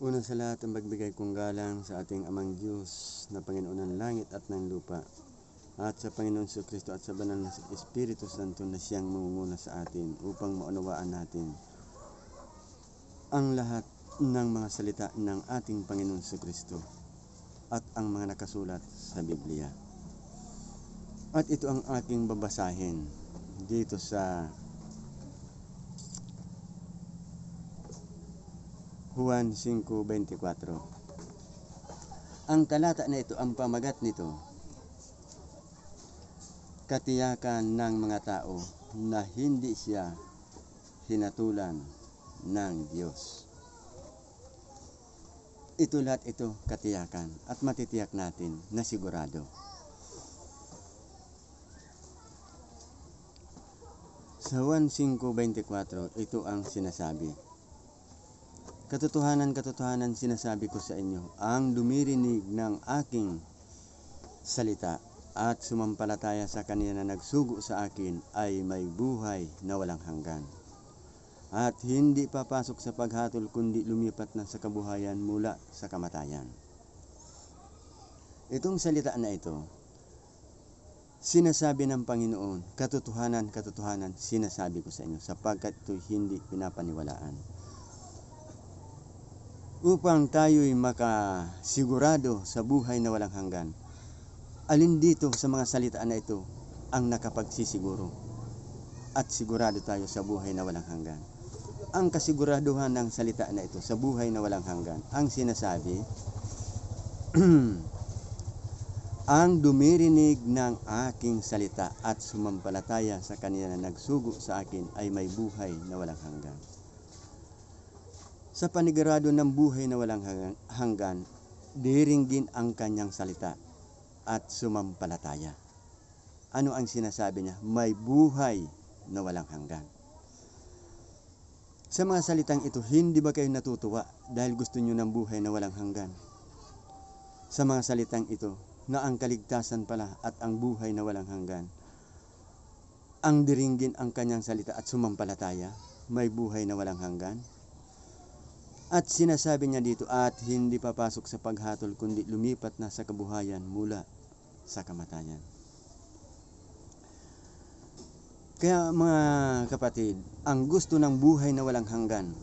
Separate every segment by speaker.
Speaker 1: Una sa lahat ang magbigay kong galang sa ating Amang Diyos na Panginoon ng langit at ng lupa, at sa Panginoon Jesucristo at sa banal na Espiritu Santo na siyang mangunguna sa atin upang maunawaan natin ang lahat ng mga salita ng ating Panginoon Jesucristo at ang mga nakasulat sa Biblia. At ito ang aking babasahin dito sa Juan 5:24. Ang talata na ito, ang pamagat nito, katiyakan ng mga tao na hindi siya hinatulan ng Diyos. Ito lahat ito katiyakan at matitiyak natin na sigurado. Sa Juan 5:24, ito ang sinasabi. Katotohanan, katotohanan sinasabi ko sa inyo, ang dumirinig ng aking salita at sumampalataya sa kaniya na nagsugo sa akin ay may buhay na walang hanggan. At hindi papasok sa paghatol kundi lumipat na sa kabuhayan mula sa kamatayan. Itong salita na ito, sinasabi ng Panginoon, katotohanan, katotohanan sinasabi ko sa inyo, sapagkat ito'y hindi pinapaniwalaan. Upang tayo'y makasigurado sa buhay na walang hanggan. Alin dito sa mga salita na ito ang nakapagsisiguro at sigurado tayo sa buhay na walang hanggan? Ang kasiguraduhan ng salita na ito sa buhay na walang hanggan, ang sinasabi, ang dumirinig ng aking salita at sumampalataya sa kaniya na nagsugo sa akin ay may buhay na walang hanggan. Sa panigurado ng buhay na walang hanggan, diringgin ang kanyang salita at sumampalataya. Ano ang sinasabi niya? May buhay na walang hanggan. Sa mga salitang ito, hindi ba kayo natutuwa dahil gusto niyo ng buhay na walang hanggan? Sa mga salitang ito, na ang kaligtasan pala at ang buhay na walang hanggan, ang diringgin ang kanyang salita at sumampalataya, may buhay na walang hanggan. At sinasabi niya dito, at hindi papasok sa paghatol kundi lumipat na sa kabuhayan mula sa kamatayan. Kaya mga kapatid, ang gusto ng buhay na walang hanggan,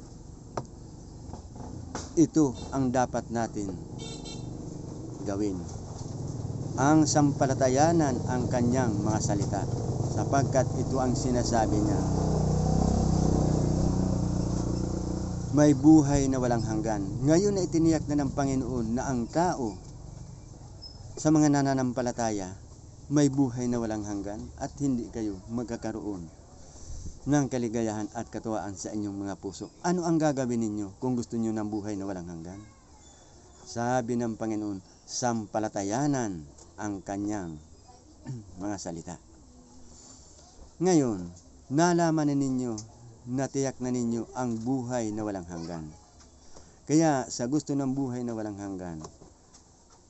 Speaker 1: ito ang dapat natin gawin. Ang sampalatayanan ang kanyang mga salita, sapagkat ito ang sinasabi niya, may buhay na walang hanggan. Ngayon na itiniyak na ng Panginoon na ang tao sa mga nananampalataya may buhay na walang hanggan at hindi kayo magkakaroon ng kaligayahan at katuwaan sa inyong mga puso. Ano ang gagawin ninyo kung gusto niyo ng buhay na walang hanggan? Sabi ng Panginoon, sampalatayanan ang kanyang mga salita. Ngayon, nalaman na ninyo, natiyak na ninyo ang buhay na walang hanggan. Kaya sa gusto ng buhay na walang hanggan,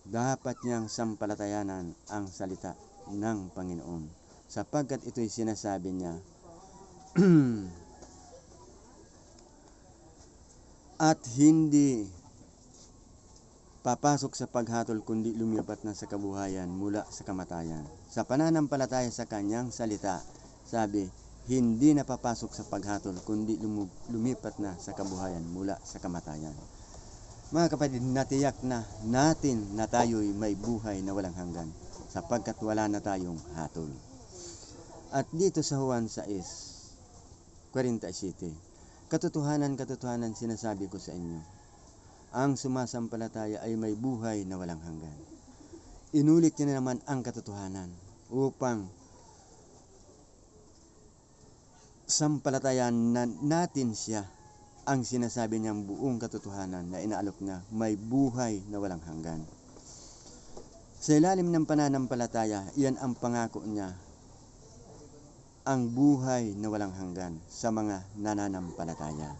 Speaker 1: dapat niyang sampalatayanan ang salita ng Panginoon, sapagkat ito'y sinasabi niya, at hindi papasok sa paghatol kundi lumipat na sa kabuhayan mula sa kamatayan. Sa pananampalataya sa kanyang salita, sabi, hindi na papasok sa paghatol kundi lumipat na sa kabuhayan mula sa kamatayan. Mga kapatid, natiyak na natin na tayo'y may buhay na walang hanggan, sapagkat wala na tayong hatol. At dito sa Juan 6:47, katotohanan, katotohanan sinasabi ko sa inyo, ang sumasampalataya ay may buhay na walang hanggan. Inulit niya naman ang katotohanan upang sampalatayan natin siya. Ang sinasabi niyang buong katotohanan na inaalok niya, may buhay na walang hanggan. Sa ilalim ng pananampalataya, iyan ang pangako niya, ang buhay na walang hanggan sa mga nananampalataya.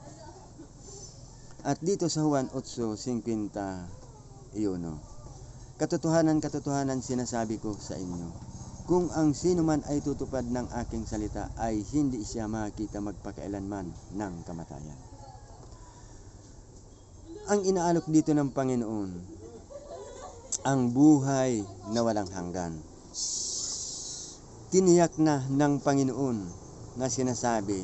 Speaker 1: At dito sa Juan 8:51, katotohanan, katotohanan sinasabi ko sa inyo, kung ang sino man ay tutupad ng aking salita ay hindi siya makita magpakailanman ng kamatayan. Ang inaalok dito ng Panginoon, ang buhay na walang hanggan. Tiniyak na ng Panginoon na sinasabi,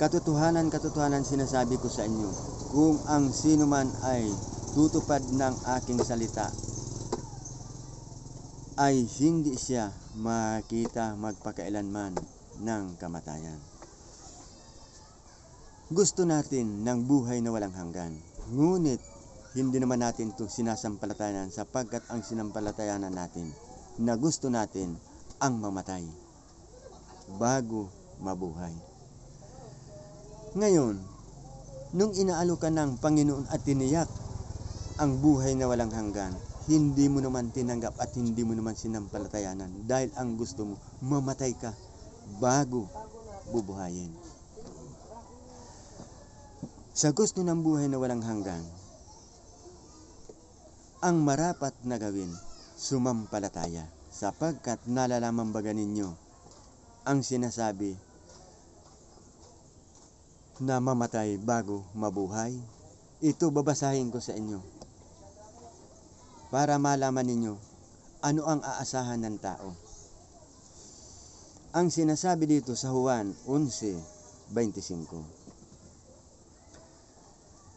Speaker 1: katotohanan sinasabi ko sa inyo, kung ang sino man ay tutupad ng aking salita, ay hindi siya makita magpakailanman ng kamatayan. Gusto natin ng buhay na walang hanggan, ngunit hindi naman natin ito sinasampalatayanan sapagkat ang sinampalatayanan natin na gusto natin ang mamatay bago mabuhay. Ngayon, nung inaalokan ng Panginoon at tiniyak ang buhay na walang hanggan, hindi mo naman tinanggap at hindi mo naman sinampalatayanan dahil ang gusto mo, mamatay ka bago bubuhayin. Sa gusto ng buhay na walang hanggan, ang marapat na gawin, sumampalataya, sapagkat nalalaman baga ninyo ang sinasabi na mamatay bago mabuhay. Ito babasahin ko sa inyo para malaman ninyo ano ang aasahan ng tao. Ang sinasabi dito sa Juan 11:25.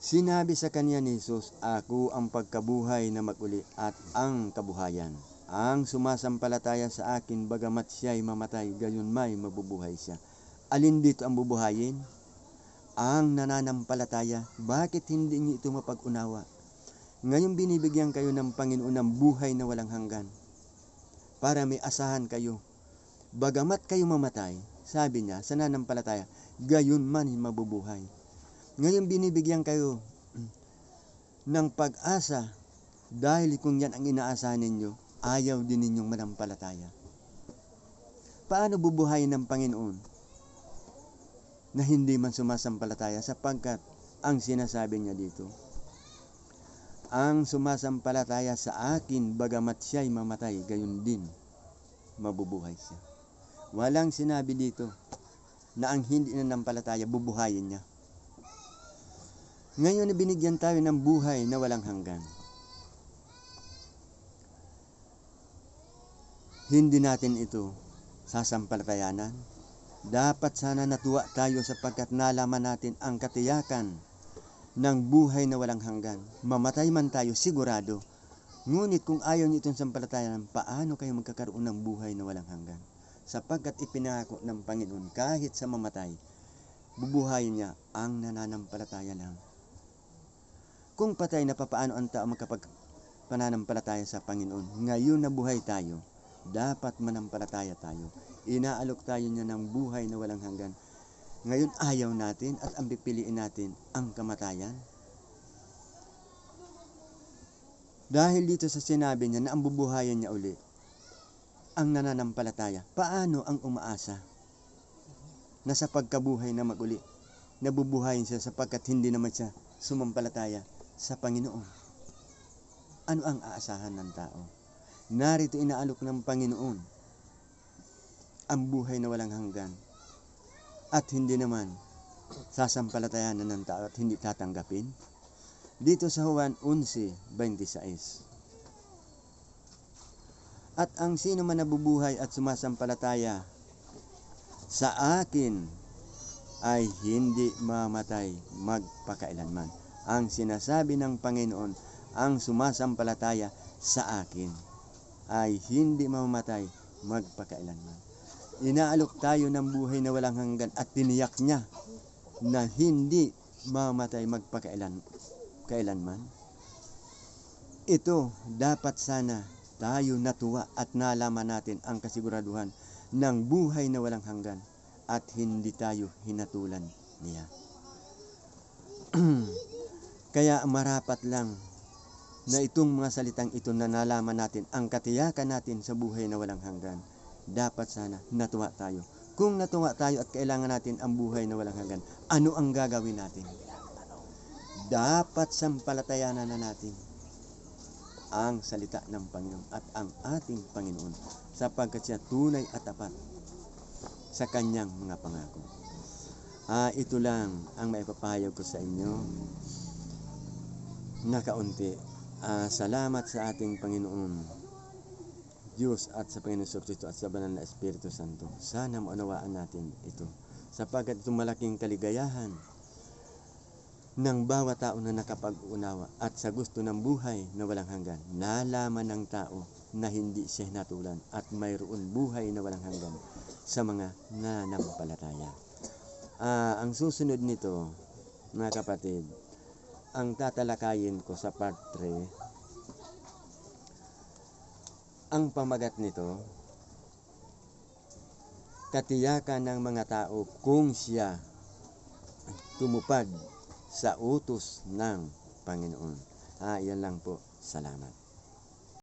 Speaker 1: Sinabi sa kanya ni Jesus, ako ang pagkabuhay na maguli at ang kabuhayan. Ang sumasampalataya sa akin, bagamat siya'y mamatay, gayon may mabubuhay siya. Alin dito ang bubuhayin? Ang nananampalataya. Bakit hindi niyo ito mapag-unawa? Ngayon binibigyan kayo ng Panginoon ng buhay na walang hanggan, para may asahan kayo. Bagamat kayo mamatay, sabi niya, sa nananampalataya, gayon man mabubuhay. Ngayon binibigyan kayo ng pag-asa dahil kung yan ang inaasahan ninyo, ayaw din ninyong manampalataya. Paano bubuhayin ng Panginoon na hindi man sumasampalataya? Sapagkat ang sinasabi niya dito, ang sumasampalataya sa akin, bagamat siya'y mamatay, gayon din mabubuhay siya. Walang sinabi dito na ang hindi nanampalataya, bubuhayin niya. Ngayon na binigyan tayo ng buhay na walang hanggan, hindi natin ito sasampalatayanan. Dapat sana natuwa tayo sapagkat nalaman natin ang katiyakan ng buhay na walang hanggan. Mamatay man tayo, sigurado. Ngunit kung ayaw niyo itong sampalatayanan, paano kayo magkakaroon ng buhay na walang hanggan? Sapagkat ipinangako ng Panginoon, kahit sa mamatay, bubuhayin niya ang nananampalataya lang. Kung patay na, papaano ang tao magkapagpananampalataya sa Panginoon? Ngayon na buhay tayo, dapat manampalataya tayo. Inaalok tayo niya ng buhay na walang hanggan. Ngayon ayaw natin at ang pipiliin natin ang kamatayan. Dahil dito sa sinabi niya na ang bubuhayan niya uli, ang nananampalataya, paano ang umaasa na sa pagkabuhay na maguli, nabubuhayin siya sapagkat hindi naman siya sumampalataya sa Panginoon? Ano ang aasahan ng tao? Narito inaalok ng Panginoon ang buhay na walang hanggan at hindi naman sasampalatayanan ng tao at hindi tatanggapin. Dito sa Juan 11:26. At ang sino man nabubuhay at sumasampalataya sa akin ay hindi mamatay magpakailanman. Ang sinasabi ng Panginoon, ang sumasampalataya sa akin ay hindi mamamatay magpakailanman. Inaalok tayo ng buhay na walang hanggan at tiniyak niya na hindi mamamatay magpakailanman. Ito dapat sana tayo natuwa at nalaman natin ang kasiguraduhan ng buhay na walang hanggan at hindi tayo hinatulan niya. Kaya marapat lang na itong mga salitang ito na nalaman natin ang katiyakan natin sa buhay na walang hanggan. Dapat sana natuwa tayo. Kung natuwa tayo at kailangan natin ang buhay na walang hanggan, ano ang gagawin natin? Dapat sampalatayanan na natin ang salita ng Panginoon at ang ating Panginoon sapagkat siya tunay at tapat sa kanyang mga pangako. Ito lang ang maipapahayag ko sa inyo na kaunti. Salamat sa ating Panginoon Diyos at sa Panginoon Kristo at sa Banal na Espiritu Santo. Sana maunawaan natin ito, sapagkat itong malaking kaligayahan ng bawat tao na nakapag-unawa at sa gusto ng buhay na walang hanggan. Nalaman ng tao na hindi siya hinatulan at mayroon buhay na walang hanggan sa mga nananampalataya. Ang susunod nito, mga kapatid, ang tatalakayin ko sa part 3, ang pamagat nito, katiyakan ng mga tao kung siya tumupad sa utos ng Panginoon. Yan lang po. Salamat.